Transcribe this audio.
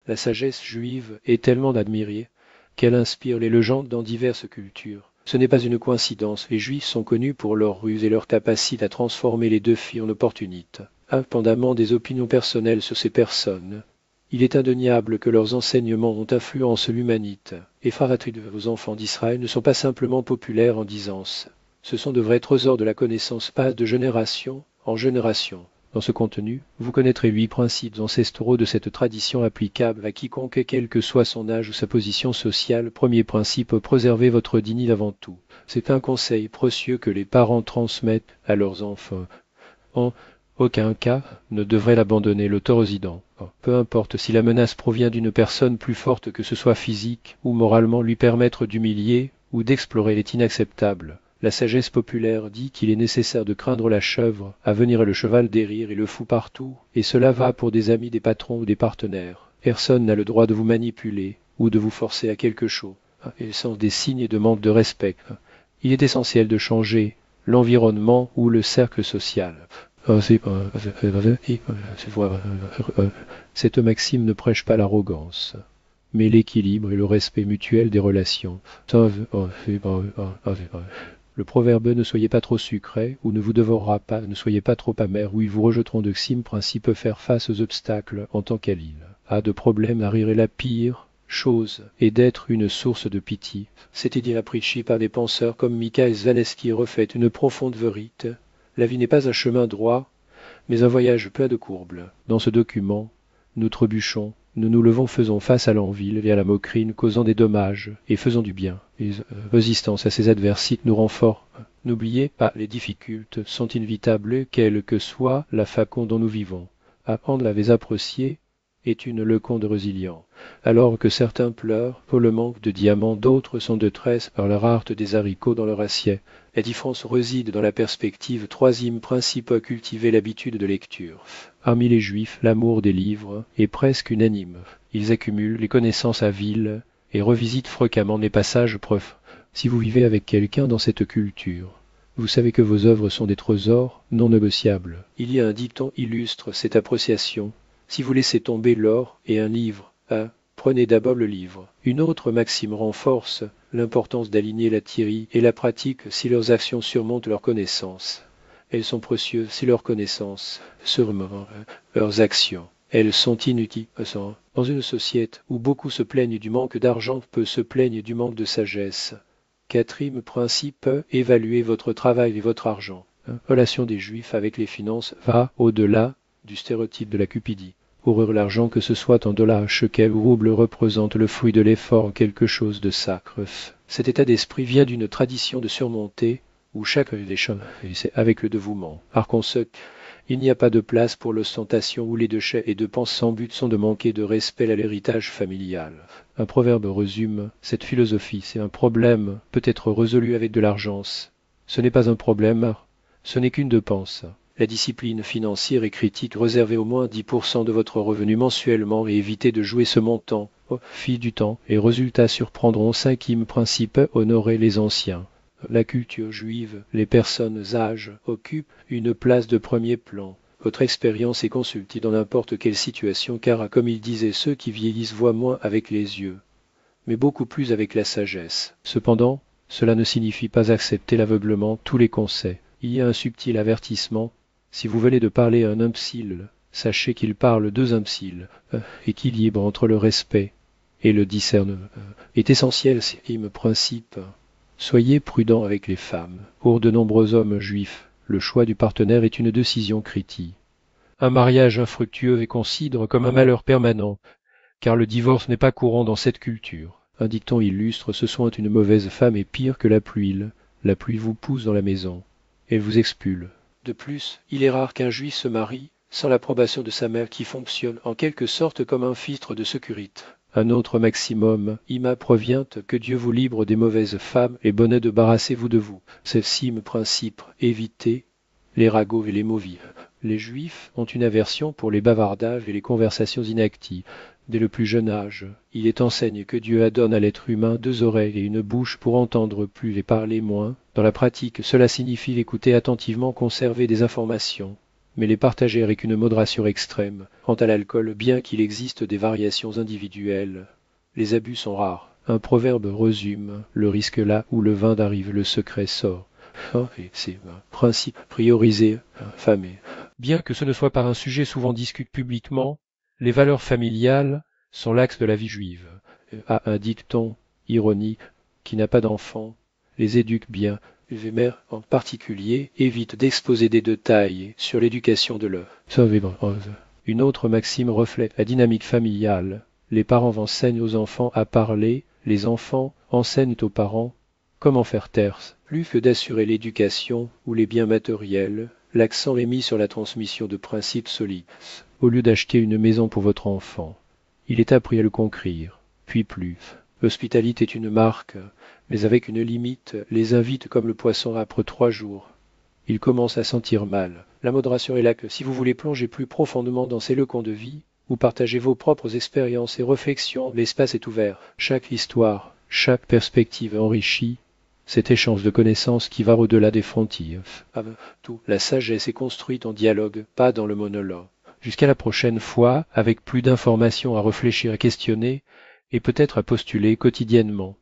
La sagesse juive est tellement admirée qu'elle inspire les légendes dans diverses cultures. Ce n'est pas une coïncidence, les Juifs sont connus pour leur ruse et leur capacité à transformer les deux filles en opportunités. Indépendamment des opinions personnelles sur ces personnes, il est indéniable que leurs enseignements ont influence l'humanité. Et Pharatride, vos enfants d'Israël ne sont pas simplement populaires en disance. Ce sont de vrais trésors de la connaissance passent de génération en génération. Dans ce contenu, vous connaîtrez 8 principes ancestraux de cette tradition applicable à quiconque, quel que soit son âge ou sa position sociale. Premier principe, préservez votre dignité avant tout. C'est un conseil précieux que les parents transmettent à leurs enfants. En aucun cas ne devrait l'abandonner le résident. Peu importe si la menace provient d'une personne plus forte, que ce soit physique ou moralement, lui permettre d'humilier ou d'explorer est inacceptable. La sagesse populaire dit qu'il est nécessaire de craindre la chèvre, à venir le cheval des rires et le fou partout, et cela va pour des amis, des patrons ou des partenaires. Personne n'a le droit de vous manipuler ou de vous forcer à quelque chose. Et sans des signes de manque de respect. Il est essentiel de changer l'environnement ou le cercle social. Cette maxime ne prêche pas l'arrogance, mais l'équilibre et le respect mutuel des relations. Le proverbe ne soyez pas trop sucré ou ne vous dévorera pas, ne soyez pas trop amer ou ils vous rejetteront de Xime principe peut faire face aux obstacles en tant qu'alile. De problème arriverait la pire chose et d'être une source de pitié. C'était dit appris par des penseurs comme Mika et Zaleski refait une profonde vérité. La vie n'est pas un chemin droit, mais un voyage plein de courbes. Dans ce document, nous trébuchons, nous nous levons, faisons face à l'envie et à la moquerie, causant des dommages et faisons du bien. Les résistances à ces adversités nous renforcent. N'oubliez pas, les difficultés sont inévitables, quelle que soit la façon dont nous vivons. Apprendre à les apprécier est une leçon de résilience. Alors que certains pleurent pour le manque de diamants, d'autres sont de tresse par la rareté des haricots dans leur assiette. La différence réside dans la perspective. Troisième principe, cultiver l'habitude de lecture. Parmi les Juifs, l'amour des livres est presque unanime. Ils accumulent les connaissances à vile et revisitent fréquemment les passages preuves. Si vous vivez avec quelqu'un dans cette culture, vous savez que vos œuvres sont des trésors non négociables. Il y a un dicton illustre cette appréciation. Si vous laissez tomber l'or et un livre, prenez d'abord le livre. Une autre maxime renforce l'importance d'aligner la théorie et la pratique si leurs actions surmontent leurs connaissances. Elles sont précieuses si leurs connaissances surmontent leurs actions. Elles sont inutiles. Dans une société où beaucoup se plaignent du manque d'argent, peu se plaignent du manque de sagesse. Quatrième principe, évaluez votre travail et votre argent. Relation des Juifs avec les finances va au-delà du stéréotype de la cupidité. Pour eux, l'argent, que ce soit en dollars, shekels ou roubles, représente le fruit de l'effort en quelque chose de sacre. Cet état d'esprit vient d'une tradition de surmonter où chaque des choses c'est avec le dévouement. Par conséquent, il n'y a pas de place pour l'ostentation où les déchets et dépenses sans but sont de manquer de respect à l'héritage familial. Un proverbe résume cette philosophie. C'est un problème peut être résolu avec de l'argent. Ce n'est pas un problème, ce n'est qu'une dépense. La discipline financière est critique. Réservez au moins 10% de votre revenu mensuellement et évitez de jouer ce montant au fil du temps. Les résultats surprendront. Cinquième principe, honorer les anciens. La culture juive, les personnes âgées occupent une place de premier plan. Votre expérience est consultée dans n'importe quelle situation, car, comme il disait, ceux qui vieillissent voient moins avec les yeux, mais beaucoup plus avec la sagesse. Cependant, cela ne signifie pas accepter l'aveuglement tous les conseils. Il y a un subtil avertissement. Si vous venez de parler à un imbécile, sachez qu'il parle deux imbéciles. Équilibre entre le respect et le discernement est essentiel. Sixième principe. Soyez prudent avec les femmes. Pour de nombreux hommes juifs, le choix du partenaire est une décision critique. Un mariage infructueux est considéré comme un malheur permanent, car le divorce n'est pas courant dans cette culture. Un dicton illustre, ce soit une mauvaise femme est pire que la pluie. La pluie vous pousse dans la maison, elle vous expule. De plus, il est rare qu'un juif se marie sans l'approbation de sa mère qui fonctionne en quelque sorte comme un filtre de sécurité. Un autre maximum, Ima provient que Dieu vous libre des mauvaises femmes et bonnet de barrassez-vous de vous. Septième principe, évitez les ragots et les mauvais. Les Juifs ont une aversion pour les bavardages et les conversations inactives. Dès le plus jeune âge, il est enseigné que Dieu adonne à l'être humain deux oreilles et une bouche pour entendre plus et parler moins. Dans la pratique, cela signifie écouter attentivement, conserver des informations, mais les partager avec une modération extrême. Quant à l'alcool, bien qu'il existe des variations individuelles, les abus sont rares. Un proverbe résume le risque là où le vin d'arrive, le secret sort. Et c'est un principe priorisé, infamé. Bien que ce ne soit pas un sujet souvent discuté publiquement, les valeurs familiales sont l'axe de la vie juive. À un dicton ironique qui n'a pas d'enfant, les éduque bien. Weber en particulier évite d'exposer des détails sur l'éducation de leur. Une autre maxime reflète la dynamique familiale. Les parents enseignent aux enfants à parler, les enfants enseignent aux parents comment faire taire. Plus que d'assurer l'éducation ou les biens matériels, l'accent est mis sur la transmission de principes solides. Au lieu d'acheter une maison pour votre enfant, il est appris à le conquérir, puis plus. L'hospitalité est une marque, mais avec une limite, les invite comme le poisson après 3 jours. Il commence à sentir mal. La modération est là que si vous voulez plonger plus profondément dans ces leçons de vie, ou partager vos propres expériences et réflexions, l'espace est ouvert. Chaque histoire, chaque perspective enrichit cet échange de connaissances qui va au-delà des frontières. Tout, la sagesse est construite en dialogue, pas dans le monologue. Jusqu'à la prochaine fois, avec plus d'informations à réfléchir, à questionner, et peut-être à postuler quotidiennement.